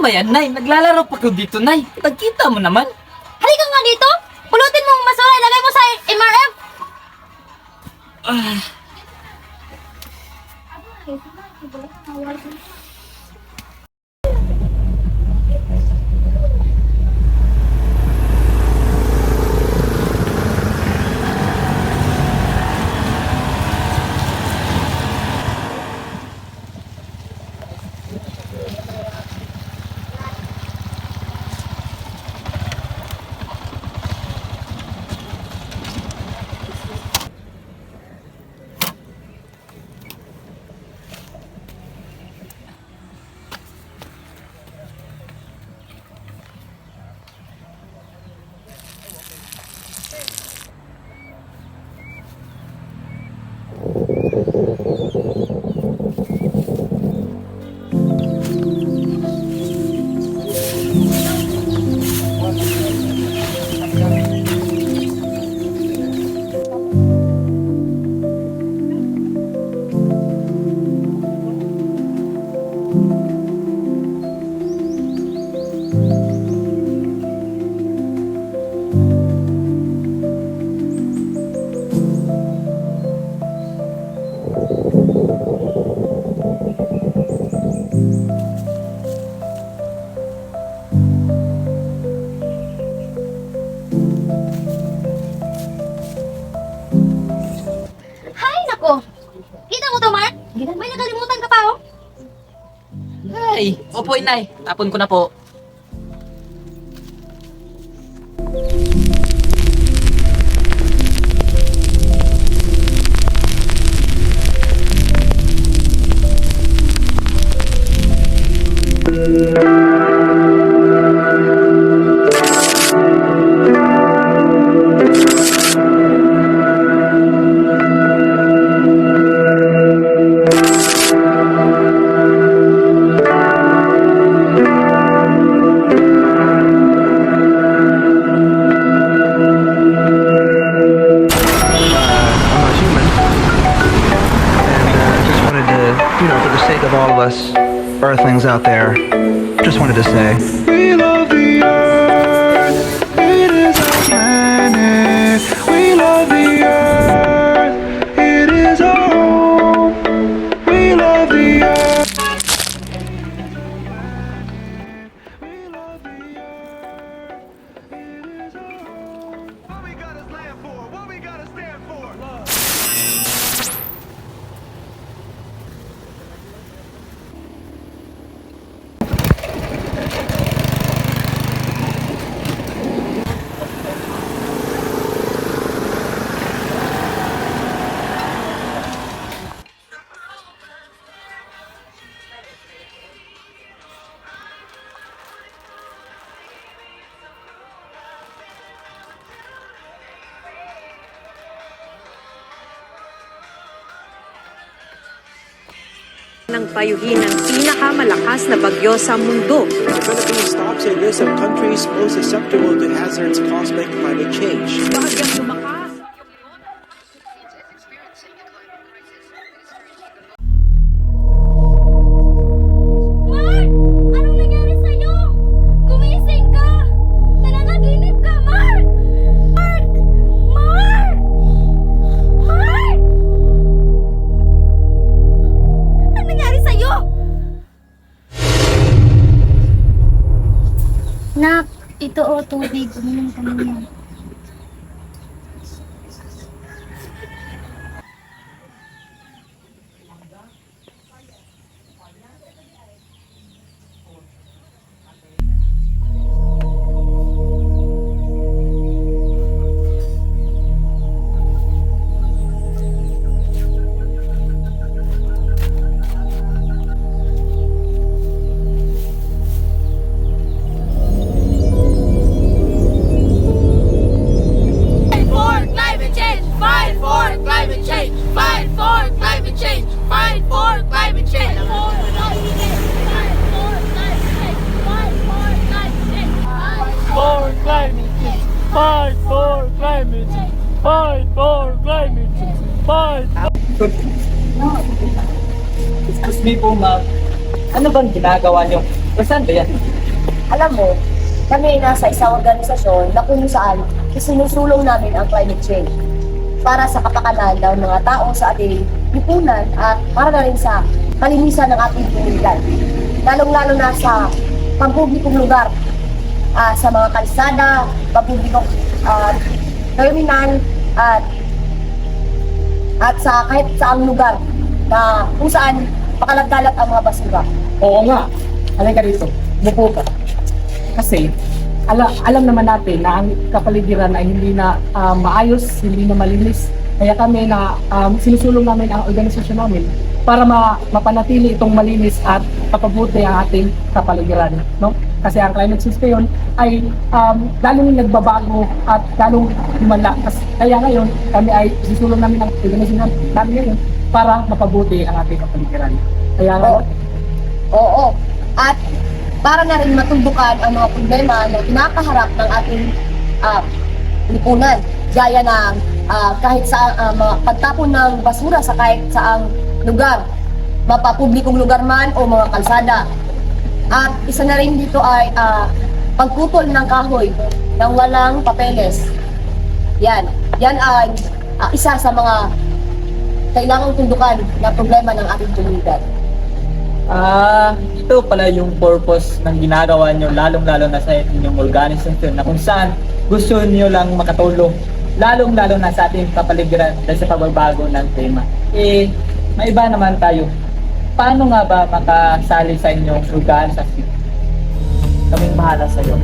ba yan, Nay? Naglalaro pa ko dito, Nay. Pagkita mo naman. Halika nga dito. Pulutin mo ang basura. Ilagay mo sa MRF. Ah, Hay, nako. Kita mo to, Mark? May nakalimutan ka pa, oh. Nay. Opo, Nay. Tapon ko na po. I'm not human. And just wanted to, for the sake of all of us Earthlings out there, just wanted to say, we love the Earth. It is our planet. We love the Earth. It is our home. We love the Earth. We love the Earth. It is our home. What we gotta stand for? What we gotta stand for? Love. Nang payuhin ng pinakamalakas na bagyo sa mundo. The Philippines tops a list of countries most susceptible to hazards caused by climate change. Bahagyang lumakas. Mark! Anong nangyari sa'yo? Gumising ka! Nananaginip ka, Mark! Mark! Mark! Mark! Anong nangyari sa'yo? Nak, ito o tubig. Uminom ka naman. Fight for climate change! Fight for climate change! Fight! Excuse me po, ma'am. Ano bang ginagawa niyo? Saan ba yan? alam mo, kami nasa isang organisasyon na kung saan isinusulong namin ang climate change para sa kapakanan ng mga tao sa ating lipunan at para na rin sa kalinisan ng ating komunidad. Lalong-lalo na sa pampublikong lugar, sa mga kalsada, pampublikong terminal, at sa kahit saang lugar na kung saan pakalat-kalat ang mga basura. Oo nga. Alay ka dito. Buko ka. Kasi, alam naman natin na ang kapaligiran ay hindi na maayos, hindi na malinis. Kaya kami na sinusulong namin ang organisasyon namin para mapanatili itong malinis at mapabuti ang ating kapaligiran. No? Kasi ang climate change ngayon ay lalong nagbabago at lalong lumala. Kaya ngayon, kami ay sinusulong namin ang organisasyon namin ngayon para mapabuti ang ating kapaligiran. Kaya ngayon, Oo. At para na rin matumbukan ang mga problema na kinakaharap ng ating lipunan. Gaya ng kahit sa mga pagtapon ng basura sa kahit saang lugar, mapapublikong lugar man o mga kalsada. At isa na rin dito ay pagputol ng kahoy ng walang papeles. Yan ay isa sa mga kailangang tundukan na problema ng ating komunidad. Ito pala yung purpose ng ginagawa nyo, lalong-lalo na sa inyong organisasyon na kung saan gusto nyo lang makatulong, lalong-lalo na sa ating kapaligiran dahil sa pagbabago ng tema. May iba naman tayo. Paano nga ba makasali sa inyong organisasyon? Kaming bahala sa iyo.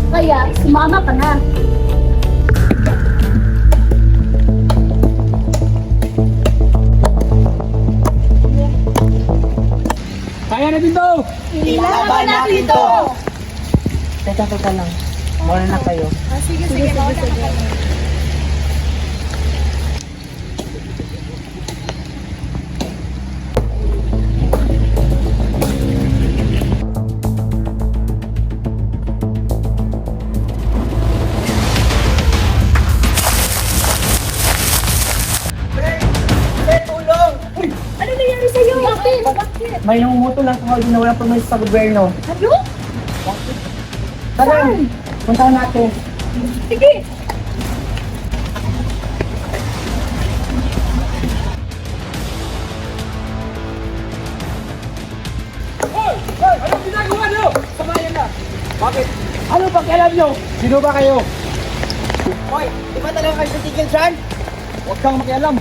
Kaya, sumama ka na. kaya na dito! Ilaban natin ito! Teka lang. Muna na kayo. Sige, mauna ka kayo. Ano nangyari sa'yo? Bakit? May namumuto lang sa hall na walang permit sa gobyerno. Ano? Tara, puntahan natin. Sige! Anong ginagawa nyo? Samayan na. Bakit? Ano pakialam nyo? Sino ba kayo? Hoy, di ba talaga kayo titigil dyan? Huwag kang makialam.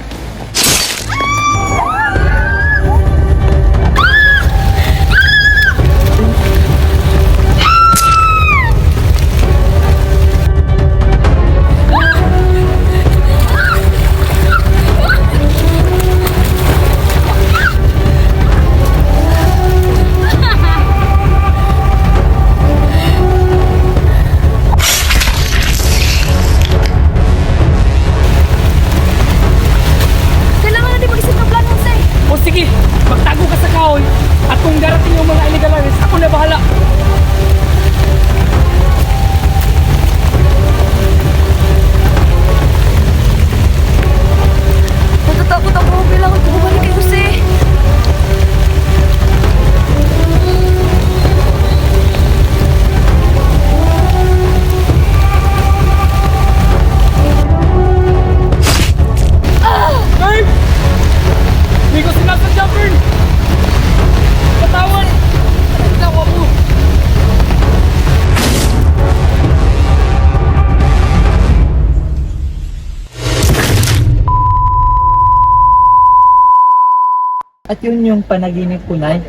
Kailangan natin mag-isip ng plano, Jose. O sige, magtago ka sa kahoy. At kung darating yung mga illegal aliens, ako na bahala. Natatakot ako. Kailangan ko bumalik kay Jose. Dave! Hindi ko sinasadya, Fern! Patawan! Tawa mo! At yun yung panaginip ko, Nay.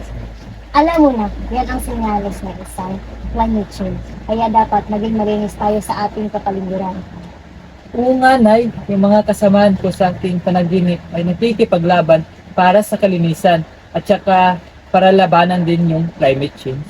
Alam mo na, yan ang sinyalis ng isang climate change. Kaya dapat maging malinis tayo sa ating kapaligiran. Oo nga, Nay. Yung mga kasamaan ko sa ating panaginip ay nakikipaglaban para sa kalinisan at saka para labanan din yung climate change.